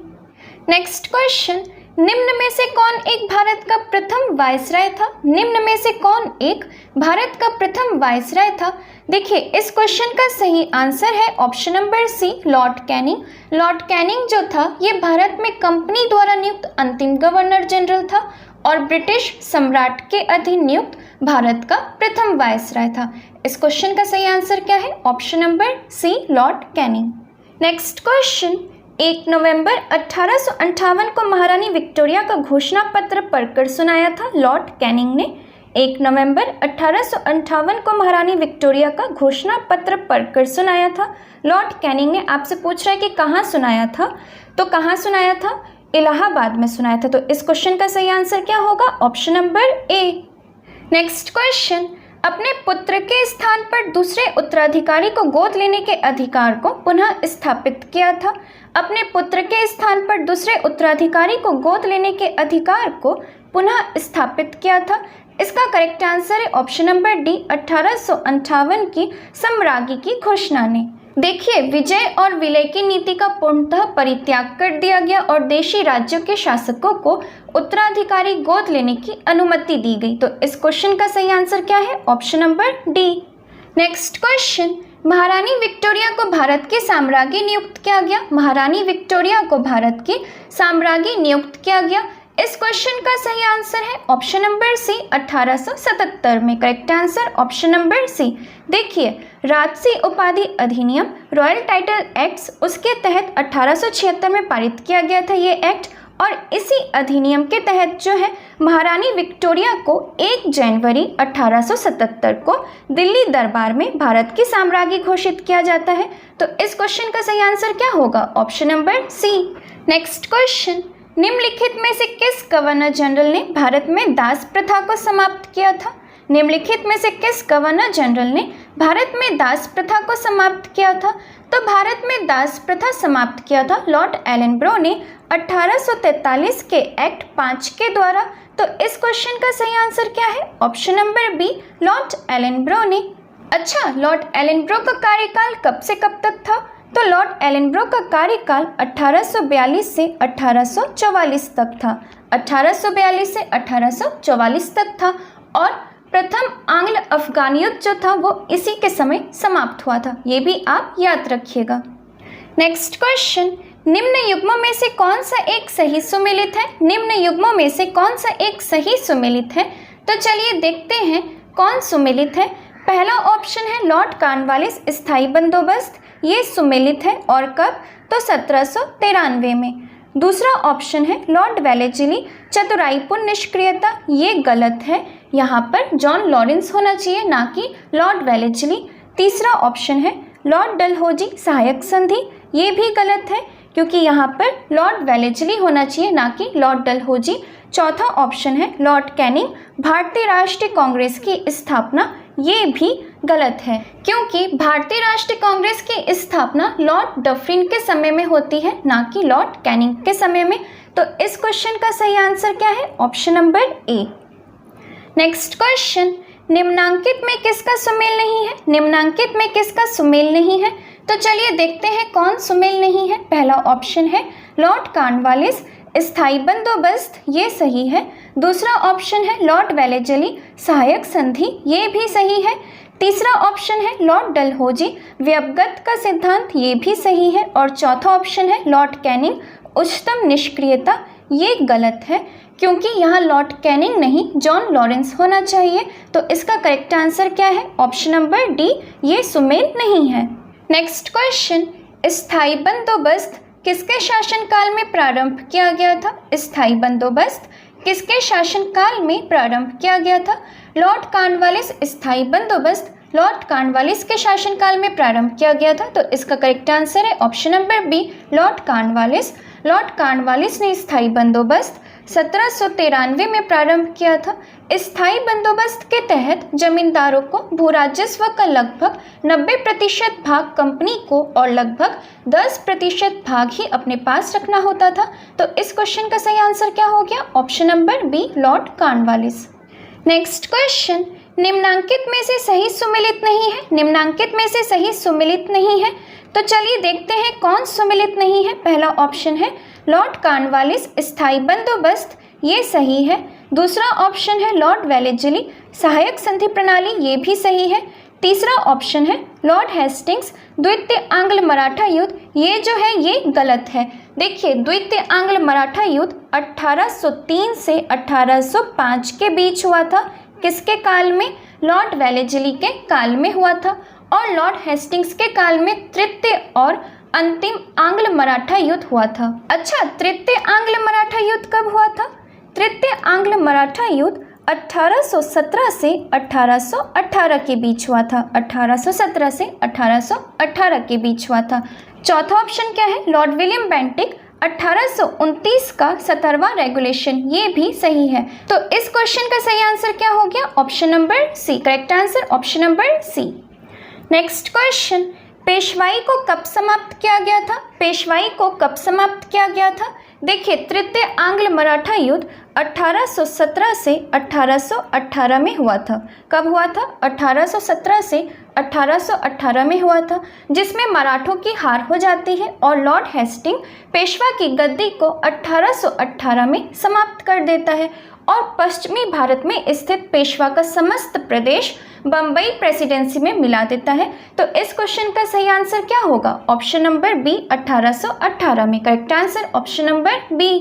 Next question, निम्न में से कौन एक भारत का प्रथम वायसराय था? निम्न में से कौन एक भारत का प्रथम वायसराय था? देखिए इस क्वेश्चन का सही आंसर है option number C, Lord Canning. Lord Canning जो था ये भारत में कंपनी द्वारा नियुक्त अंतिम गवर्नर जनरल था और ब्रिटिश सम्राट के अधीन नियुक्त भारत का प्रथम वायसराय था। इस क्वेश्चन का सही आंसर क्या है? Option number C, Lord Canning. Next question, 1 नवंबर 1858 को महारानी विक्टोरिया का घोषणा पत्र पढ़कर सुनाया था लॉर्ड कैनिंग ने। 1 नवंबर 1858 को महारानी विक्टोरिया का घोषणा पत्र पढ़कर सुनाया था लॉर्ड कैनिंग ने। आपसे पूछ रहा है कि कहाँ सुनाया था? तो कहाँ सुनाया था? इलाहाबाद में सुनाया था। तो इस क्वेश्चन का सही आंसर क्या होगा? Option number A. Next question, अपने पुत्र के स्थान पर दूसरे उत्तराधिकारी को गोद लेने के अधिकार को पुनः स्थापित किया था। अपने पुत्र के स्थान पर दूसरे उत्तराधिकारी को गोद लेने के अधिकार को पुनः स्थापित किया था। इसका करेक्ट आंसर है ऑप्शन नंबर डी, 1858 की सम्राज्ञी की घोषणा ने। देखिए विजय और विलय की नीति का पूर्णतः परित्याग कर दिया गया और देशी राज्यों के शासकों को उत्तराधिकारी गोद लेने की अनुमति दी गई। तो इस क्वेश्चन का सही आंसर क्या है? Option number D. Next question, महारानी विक्टोरिया को भारत की साम्राज्ञी नियुक्त किया गया। महारानी विक्टोरिया को भारत की साम्राज्ञी नियुक्त किया गया। इस क्वेश्चन का सही आंसर है ऑप्शन नंबर सी, 1877 में। Correct answer option number C. देखिए राजसी उपाधि अधिनियम, रॉयल टाइटल एक्ट्स, उसके तहत 1876 में पारित किया गया था ये एक्ट और इसी अधिनियम के तहत जो है महारानी विक्टोरिया को 1 जनवरी 1877 को दिल्ली दरबार में भारत की साम्राज्ञी घोषित किया जाता है। तो इस क्वेश्चन का सही आंसर क्या होगा? Option number C. Next question, निम्नलिखित में से किस गवर्नर जनरल ने भारत में दास प्रथा को समाप्त किया था? निम्नलिखित में से किस गवर्नर जनरल ने भारत में दास प्रथा को समाप्त किया था? तो भारत में दास प्रथा समाप्त किया था लॉर्ड एलनब्रो ने 1843 के एक्ट 5 के द्वारा। तो इस क्वेश्चन का सही आंसर क्या है? ऑप्शन नंबर बी, लॉर्ड एलनब्रो ने। अच्छा, लॉर्ड एलनब्रो का कार्यकाल कब से कब तक था? तो लॉर्ड एलनब्रो का कार्यकाल 1842 से 1844 तक था। 1842 से 1844 तक था और प्रथम आंग्ल अफगान युद्ध जो था वो इसी के समय समाप्त हुआ था। ये भी आप याद रखिएगा। नेक्स्ट क्वेश्चन, निम्न युग्मों में से कौन सा एक सही सुमेलित है? निम्न युग्मों में से कौन सा एक सही सुमेलित है? तो चलिए देखते हैं कौन सुमेलित है। पहला ऑप्शन है लॉर्ड कॉर्नवालिस स्थायी बंदोबस्त, ये सुमेलित है और कब? तो 1793 में। दूसरा ऑप्शन है लॉर्ड वेलेस्ली चतुराईपूर्ण निष्क्रियता, ये गलत है। यहाँ पर जॉन लॉरेंस होना चाहिए, ना कि लॉर्ड वेलेस्ली। तीसरा ऑप्शन है लॉर्ड डलहौजी सहायक संधि, ये भी गलत है क्योंकि यहाँ पर लॉर्ड वेलेस्ली होना चाहिए, ना कि लॉर्ड डलहौजी। चौथा ऑप्शन है लॉर्ड कैनिंग भारतीय राष्ट्रीय कांग्रेस की स्थापना, ये भी गलत है क्योंकि भारतीय राष्ट्रीय कांग्रेस की स्थापना लॉर्ड डफरिन के समय में होती है, ना कि लॉर्ड कैनिंग के समय में। तो इस क्वेश्चन का सही आंसर क्या है? Option number A. Next question, निम्नांकित में किसका सुमेल नहीं है? निम्नांकित में किसका सुमेल नहीं है? तो चलिए देखते हैं कौन सुमेल नहीं है। पहला ऑप्शन है लॉर्ड कॉर्नवालिस स्थायी बंदोबस्त, ये सही है। दूसरा ऑप्शन है लॉर्ड वेलेस्ली सहायक संधि, ये भी सही है। तीसरा ऑप्शन है लॉर्ड डलहौजी व्यवगत का सिद्धांत, ये भी सही है। और चौथा ऑप्शन है लॉर्ड कैनिंग उच्चतम निष्क्रियता, ये गलत है क्योंकि यहाँ लॉर्ड कैनिंग नहीं जॉन लॉरेंस होना चाहिए। तो इसका करेक्ट आंसर क्या है? ऑप्शन नंबर डी, ये सुमेल नहीं है। नेक्स्ट क्वेश्चन, स्थायी बंदोबस्त किसके शासनकाल में प्रारंभ किया गया था? स्थायी बंदोबस्त किसके शासनकाल में प्रारंभ किया गया था? Lord Cornwallis. स्थायी बंदोबस्त लॉर्ड कॉर्नवालिस के शासनकाल में प्रारंभ किया गया था। तो इसका करेक्ट आंसर है option number B, Lord Cornwallis. Lord Cornwallis ने स्थायी बंदोबस्त 1793 में प्रारंभ किया था। स्थायी बंदोबस्त के तहत जमींदारों को भू राजस्व का लगभग 90% भाग कंपनी को और लगभग 10% भाग ही अपने पास रखना होता था। तो इस क्वेश्चन का सही आंसर क्या हो गया? Option number B, Lord Cornwallis. Next question, निम्नांकित में से सही सुमेलित नहीं है। निम्नांकित में से सही सुमेलित नहीं है, तो चलिए देखते हैं कौन सुमेलित नहीं है। पहला ऑप्शन है लॉर्ड कॉर्नवालिस स्थायी बंदोबस्त, ये सही है। दूसरा ऑप्शन है लॉर्ड वेलेस्ली सहायक संधि प्रणाली, ये भी सही है। तीसरा ऑप्शन है लॉर्ड हेस्टिंग्स द्वितीय आंग्ल मराठा युद्ध, ये जो है ये गलत है। देखिए, द्वितीय आंग्ल मराठा युद्ध 1803 से 1805 के बीच हुआ था। किसके काल में? लॉर्ड वेलेस्ली के काल में हुआ था। और लॉर्ड हेस्टिंग्स के काल में तृतीय और अंतिम आंग्ल मराठा युद्ध हुआ था। अच्छा, तृतीय आंग्ल मराठा युद्ध कब हुआ था? तृतीय आंग्ल मराठा युद्ध 1817 से 1818 के बीच हुआ था। 1817 से 1818 के बीच हुआ था। चौथा ऑप्शन क्या है? लॉर्ड विलियम बेंटिक 1829 का 17वां रेगुलेशन, ये भी सही है। तो इस क्वेश्चन का सही आंसर क्या हो गया? Option number C, correct answer option number C. Next question, पेशवाई को कब समाप्त किया गया था? पेशवाई को कब समाप्त किया गया था? देखिए, तृतीय आंग्ल मराठा युद्ध 1817 से 1818 में हुआ था। कब हुआ था? 1817 से 1818 में हुआ था, जिसमें मराठों की हार हो जाती है और लॉर्ड हेस्टिंग पेशवा की गद्दी को 1818 में समाप्त कर देता है और पश्चिमी भारत में स्थित पेशवा का समस्त प्रदेश बम्बई प्रेसिडेंसी में मिला देता है। तो इस क्वेश्चन का सही आंसर क्या होगा? ऑप्शन नंबर बी, 1818 में। Correct answer option number B.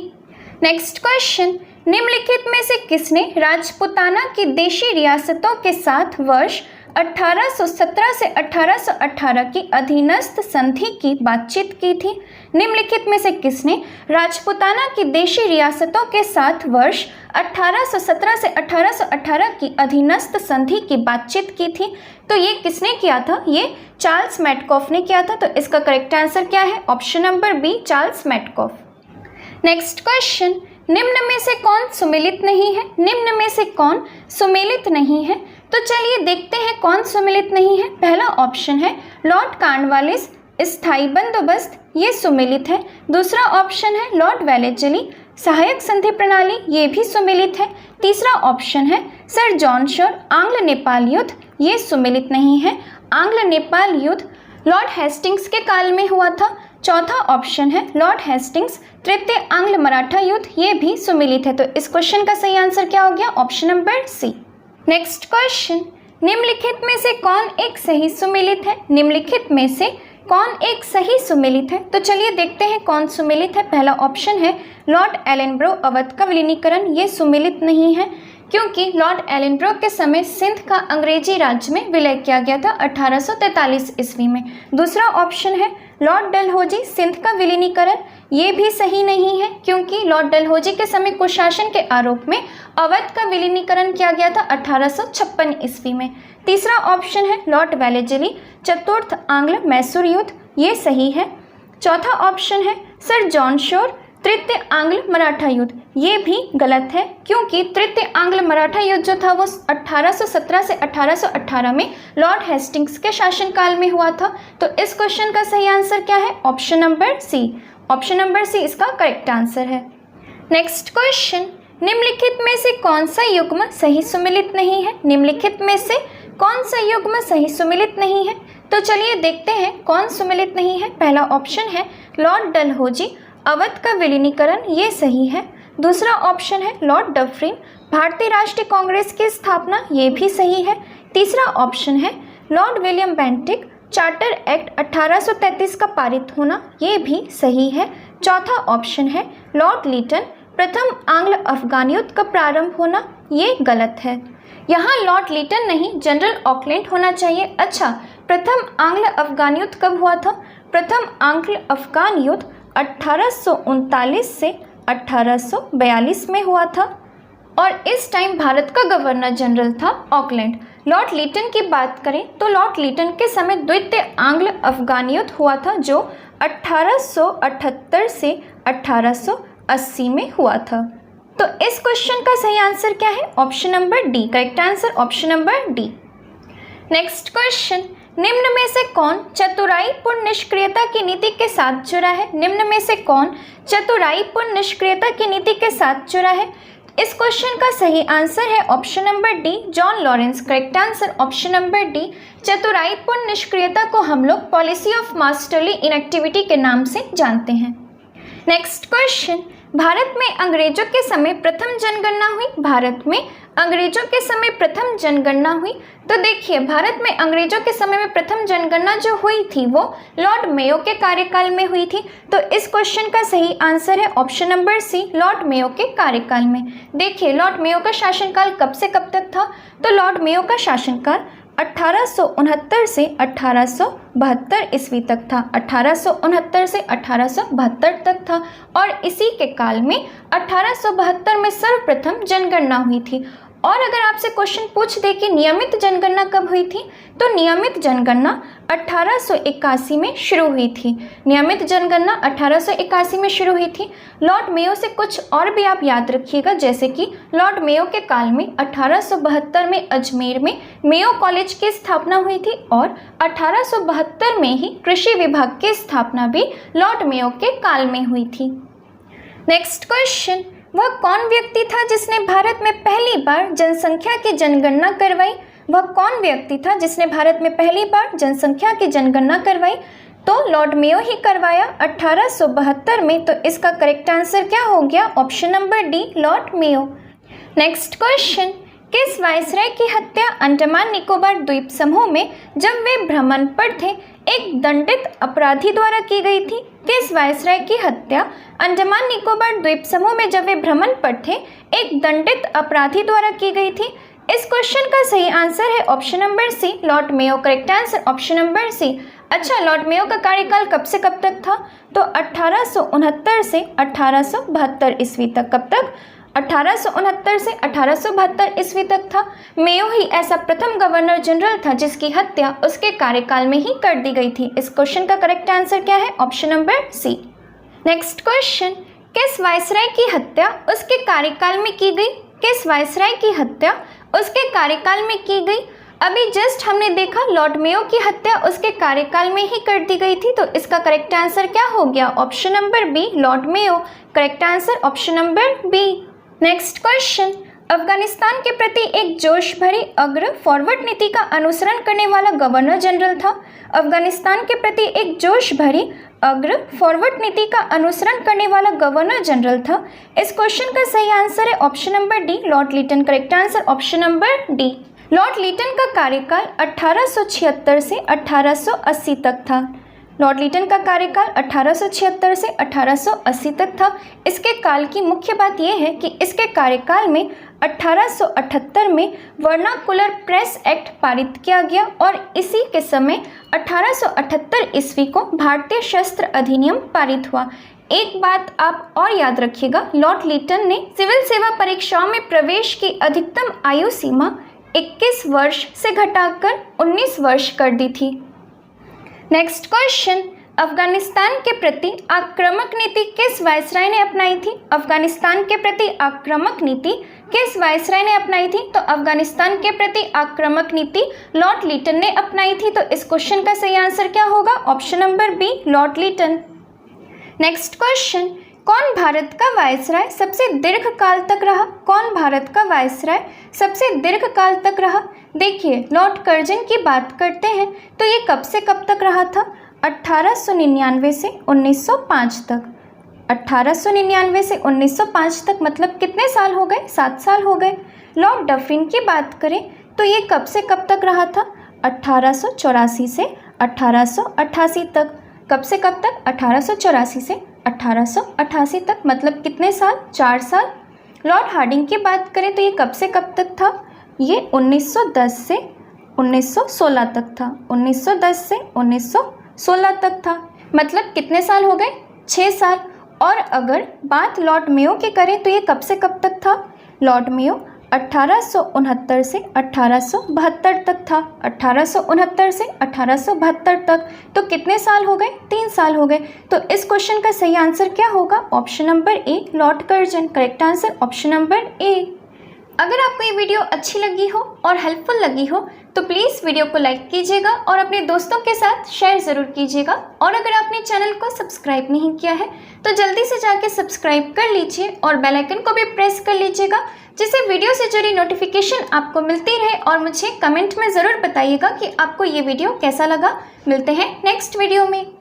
Next question, निम्नलिखित में से किसने राजपुताना की देशी रियासतों के साथ वर्ष 1817 से 1818 की अधीनस्थ संधि की बातचीत की थी? निम्नलिखित में से किसने राजपुताना की देशी रियासतों के साथ वर्ष 1817 से 1818 की अधीनस्थ संधि की बातचीत की थी? तो ये किसने किया था? ये चार्ल्स मैटकॉफ ने किया था। तो इसका करेक्ट आंसर क्या है? Option number B, Charles Metcalfe. Next question, निम्न में से कौन सुमेलित नहीं है? निम्न में से कौन सुमेलित नहीं है? तो चलिए देखते हैं कौन सुमेलित नहीं है। पहला ऑप्शन है लॉर्ड कॉर्नवालिस स्थायी बंदोबस्त, ये सुमेलित है। दूसरा ऑप्शन है लॉर्ड वेलेस्ली सहायक संधि प्रणाली, ये भी सुमेलित है। तीसरा ऑप्शन है सर जॉन शोर आंग्ल नेपाल युद्ध, ये सुमेलित नहीं है। आंग्ल नेपाल युद्ध लॉर्ड हेस्टिंग्स के काल में हुआ था। चौथा ऑप्शन है लॉर्ड हेस्टिंग्स तृतीय आंग्ल मराठा युद्ध, ये भी सुमेलित है। तो इस क्वेश्चन का सही आंसर क्या हो गया? Option number C. Next question, निम्नलिखित में से कौन एक सही सुमेलित है? निम्नलिखित में से कौन एक सही सुमेलित है? तो चलिए देखते हैं कौन सुमेलित है। पहला ऑप्शन है लॉर्ड एलनब्रो अवध का विलीनीकरण, ये सुमेलित नहीं है क्योंकि लॉर्ड एलनब्रो के समय सिंध का अंग्रेजी राज्य में विलय किया गया था 1843 ईस्वी में। दूसरा ऑप्शन है लॉर्ड डलहौजी सिंध का विलीनीकरण, ये भी सही नहीं है क्योंकि लॉर्ड डलहौजी के समय कुशासन के आरोप में अवध का विलीनीकरण किया गया था 1856 ईस्वी में। तीसरा ऑप्शन है लॉर्ड वेलेस्ली चतुर्थ आंग्ल मैसूर युद्ध, ये सही है। चौथा ऑप्शन है सर जॉन शोर तृतीय आंग्ल मराठा युद्ध, ये भी गलत है क्योंकि तृतीय आंग्ल मराठा युद्ध जो था वो 1817 से 1818 में लॉर्ड हेस्टिंग्स के शासनकाल में हुआ था। तो इस क्वेश्चन का सही आंसर क्या है? Option number C. Option number C इसका करेक्ट आंसर है। नेक्स्ट क्वेश्चन, निम्नलिखित में से कौन सा युग्म सही सुमेलित नहीं है? निम्नलिखित में से कौन सा युग्म सही सुमेलित नहीं है? तो चलिए देखते हैं कौन सुमेलित नहीं है। पहला ऑप्शन है लॉर्ड डलहौजी अवध का विलीनीकरण, ये सही है। दूसरा ऑप्शन है लॉर्ड डफरिन भारतीय राष्ट्रीय कांग्रेस की स्थापना, ये भी सही है। तीसरा ऑप्शन है Lord William Bentinck charter act 1833 का पारित होना, ये भी सही है। चौथा ऑप्शन है लॉर्ड लीटन प्रथम आंग्ल अफगान युद्ध का प्रारंभ होना, ये गलत है। यहाँ लॉर्ड लिटन नहीं, जनरल ऑकलैंड होना चाहिए। अच्छा, प्रथम आंग्ल अफगान युद्ध कब हुआ था? प्रथम आंग्ल अफगान युद्ध 1839 से 1842 में हुआ था और इस टाइम भारत का गवर्नर जनरल था ऑकलैंड। लॉर्ड लिटन की बात करें तो लॉर्ड लिटन के समय द्वितीय आंग्ल अफगान युद्ध हुआ था जो 1878 से 1880 में हुआ था। तो इस क्वेश्चन का सही आंसर क्या है? Option number D. Correct answer option number D. Next question, निम्न में से कौन चतुराईपूर्ण निष्क्रियता की नीति के साथ जुड़ा है? निम्न में से कौन चतुराईपूर्ण निष्क्रियता की नीति के साथ जुड़ा है? इस क्वेश्चन का सही आंसर है option number D, John Lawrence. Correct answer option number D. चतुराईपूर्ण निष्क्रियता को हम लोग पॉलिसी ऑफ मास्टरली इनएक्टिविटी के नाम से जानते हैं। नेक्स्ट क्वेश्चन, भारत में अंग्रेजों के समय प्रथम जनगणना हुई। भारत में अंग्रेजों के समय प्रथम जनगणना हुई। तो देखिए, भारत में अंग्रेजों के समय में प्रथम जनगणना जो हुई थी वो लॉर्ड मेयो के कार्यकाल में हुई थी। तो इस क्वेश्चन का सही आंसर है option number C, Lord Mayo के कार्यकाल में। देखिए, लॉर्ड मेयो का शासनकाल कब से कब तक था? तो लॉर्ड मेयो का शासनकाल 1869 से 1872 ईस्वी तक था। 1869 से 1872 तक था और इसी के काल में 1872 में सर्वप्रथम जनगणना हुई थी। और अगर आपसे क्वेश्चन पूछ दे कि नियमित जनगणना कब हुई थी, तो नियमित जनगणना 1881 में शुरू हुई थी। नियमित जनगणना 1881 में शुरू हुई थी। लॉर्ड मेयो से कुछ और भी आप याद रखिएगा, जैसे कि लॉर्ड मेयो के काल में 1872 में अजमेर में मेयो कॉलेज की स्थापना हुई थी और 1872 में ही कृषि विभाग की स्थापना भी लॉर्ड मेयो के काल में हुई थी। नेक्स्ट क्वेश्चन, वह कौन व्यक्ति था जिसने भारत में पहली बार जनसंख्या की जनगणना करवाई? वह कौन व्यक्ति था जिसने भारत में पहली बार जनसंख्या की जनगणना करवाई? तो लॉर्ड मेयो ही करवाया 1872 में। तो इसका करेक्ट आंसर क्या हो गया? Option number D, Lord Mayo. Next question, किस वायसराय की हत्या अंडमान निकोबार द्वीप समूह में जब वे भ्रमण पर थे एक दंडित अपराधी द्वारा की गई थी? किस वायसराय की हत्या अंडमान निकोबार द्वीप समूह में जब वे भ्रमण पर थे एक दंडित अपराधी द्वारा की गई थी? इस क्वेश्चन का सही आंसर है option number C, Lord Mayo. Correct answer option number C. अच्छा, लॉर्ड मेयो का कार्यकाल कब से कब तक था? तो 1869 से 1872 ईस्वी तक। कब तक? 1869 से 1872 ईस्वी तक था। मेयो ही ऐसा प्रथम गवर्नर जनरल था जिसकी हत्या उसके कार्यकाल में ही कर दी गई थी। इस क्वेश्चन का करेक्ट आंसर क्या है? Option number C. Next question, किस वायसराय की हत्या उसके कार्यकाल में की गई? किस वायसराय की हत्या उसके कार्यकाल में की गई? अभी जस्ट हमने देखा लॉर्ड मेयो की हत्या उसके कार्यकाल में ही कर दी गई थी। तो इसका करेक्ट आंसर क्या हो गया? Option number B, Lord Mayo. Correct answer option number B. Next question, Afghanistan के प्रति एक जोश भरी अग्र फॉरवर्ड नीति का अनुसरण करने वाला गवर्नर जनरल था। अफगानिस्तान के प्रति एक जोश भरी अग्र फॉरवर्ड नीति का अनुसरण करने वाला गवर्नर जनरल था। इस क्वेश्चन का सही आंसर है option number D, Lord Lytton. Correct answer option number D. Lord Lytton का कार्यकाल 1876 से 1880 तक था। लॉर्ड लिटन का कार्यकाल 1876 से 1880 तक था। इसके काल की मुख्य बात यह है कि इसके कार्यकाल में 1878 में वर्नाकुलर प्रेस एक्ट पारित किया गया और इसी के समय 1878 ईस्वी को भारतीय शस्त्र अधिनियम पारित हुआ। एक बात आप और याद रखिएगा, लॉर्ड लिटन ने सिविल सेवा परीक्षाओं में प्रवेश की अधिकतम आयु सीमा 21 वर्ष से घटाकर 19 वर्ष कर दी थी। नेक्स्ट क्वेश्चन, अफगानिस्तान के प्रति आक्रामक नीति किस वायसराय ने अपनाई थी? अफगानिस्तान के प्रति आक्रामक नीति किस वायसराय ने अपनाई थी? तो अफगानिस्तान के प्रति आक्रामक नीति लॉर्ड लिटन ने अपनाई थी। तो इस क्वेश्चन का सही आंसर क्या होगा? Option number B, Lord Lytton. Next question, कौन भारत का वायसराय सबसे दीर्घ काल तक रहा? कौन भारत का वायसराय सबसे दीर्घ काल तक रहा? देखिए, लॉर्ड कर्जन की बात करते हैं तो ये कब से कब तक रहा था? 1899 से 1905 तक। 1899 से 1905 तक मतलब कितने साल हो गए? 7 साल हो गए। लॉर्ड डफरिन की बात करें तो ये कब से कब तक रहा था? 1884 से 1888 तक। कब से कब तक? 1884 से 1888 तक, मतलब कितने साल? 4 साल। लॉर्ड हार्डिंग की बात करें तो ये कब से कब तक था? ये 1910 से 1916 तक था। 1910 से 1916 तक था, मतलब कितने साल हो गए? 6 साल। और अगर बात लॉर्ड मेयो की करें तो ये कब से कब तक था? लॉर्ड मेयो 1869 से 1872 तक था। 1869 से 1872 तक, तो कितने साल हो गए? 3 साल हो गए। तो इस क्वेश्चन का सही आंसर क्या होगा? Option number A, Lord Curzon. Correct answer option number A. अगर आपको ये वीडियो अच्छी लगी हो और हेल्पफुल लगी हो तो प्लीज़ वीडियो को लाइक कीजिएगा और अपने दोस्तों के साथ शेयर ज़रूर कीजिएगा। और अगर आपने चैनल को सब्सक्राइब नहीं किया है तो जल्दी से जाके सब्सक्राइब कर लीजिए और बेल आइकन को भी प्रेस कर लीजिएगा, जिससे वीडियो से जुड़ी नोटिफिकेशन आपको मिलती रहे। और मुझे कमेंट में ज़रूर बताइएगा कि आपको ये वीडियो कैसा लगा। मिलते हैं नेक्स्ट वीडियो में।